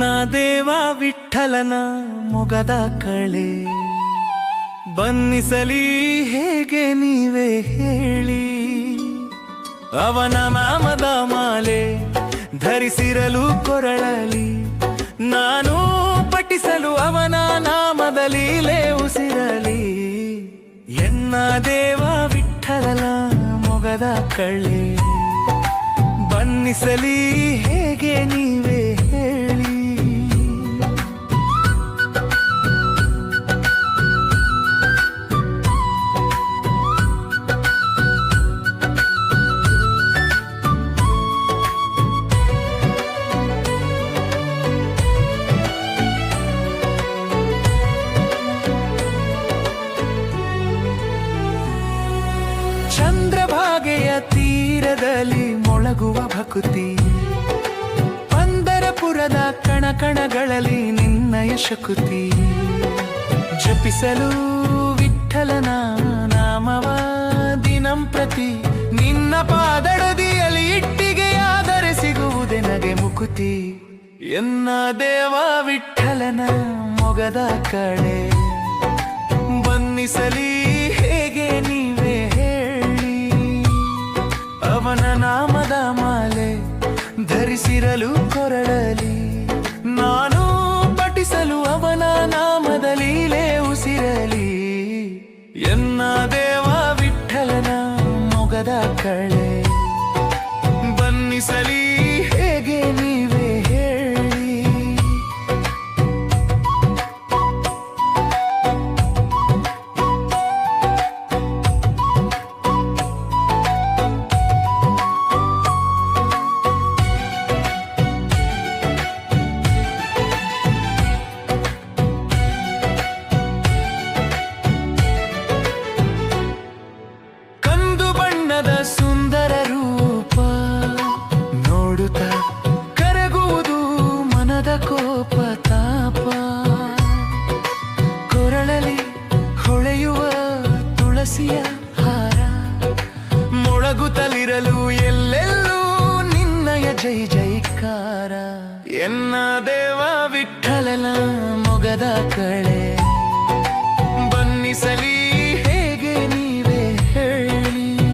ಎನ್ನ ದೇವ ವಿಠಲನ ಮೊಗದ ಕಳೆ ಬನ್ನಿಸಲಿ ಹೇಗೆ ನೀವೇ ಹೇಳಿ. ಅವನ ನಾಮದ ಮಾಲೆ ಧರಿಸಿರಲು ಕೊರಳಲಿ, ನಾನು ಪಠಿಸಲು ಅವನ ನಾಮದ ಲೀಲೆ ಉಸಿರಲಿ. ಎನ್ನ ದೇವ ವಿಠಲನ ಮೊಗದ ಕಳೆ ಬನ್ನಿಸಲಿ ಹೇಗೆ ನೀವೇ ಹೇಳಿ. ಚಂದ್ರಭಾಗೆಯ ತೀರದಲ್ಲಿ ಮೊಳಗುವ ಭಕುತಿ, ಪಂದರಪುರದ ಕಣಕಣಗಳಲ್ಲಿ ನಿನ್ನಯ ಶಕುತಿ. ಜಪಿಸಲು ವಿಠಲನ ನಾಮವ ದಿನಂಪ್ರತಿ, ನಿನ್ನ ಪಾದಡದಿಯಲ್ಲಿ ಇಟ್ಟಿಗೆಯಾದರೆ ಸಿಗುವುದೇ ನಗೆ ಮುಕುತಿ. ಎನ್ನ ದೇವ ವಿಠಲನ ಮೊಗದ ಕಳೆ ಬನ್ನಿಸಲಿ ಹೇಗೆ ನೀವೇ ಹೇಳಿ. ಅವನ ನಾಮದ ಮಾಲೆ ಧರಿಸಿರಲು ಕೊರಳಲಿ, ನಾನು ಪಠಿಸಲು ಅವನ ನಾಮದ ಲೀಲೆ ಉಸಿರಲಿ. ಎನ್ನ ದೇವ ವಿಠಲನ ಮೊಗದ ಕಳೆ ಬನ್ನಿಸಲಿ ಹೇಗೆ ನೀವೇ ಹೇಳಿ. ಸುಂದರ ರೂಪ ನೋಡುತ್ತ ಕರಗುವುದು ಮನದ ಕೋಪ ತಾಪ. ಕೊರಳಲಿ ಹೊಳೆಯುವ ತುಳಸಿಯ ಹಾರ, ಮೊಳಗುತ್ತಲಿರಲು ಎಲ್ಲೆಲ್ಲೂ ನಿನ್ನಯ ಜೈ ಜೈಕಾರ. ಎನ್ನ ದೇವ ವಿಠಲನ ಮೊಗದ ಕಳೆ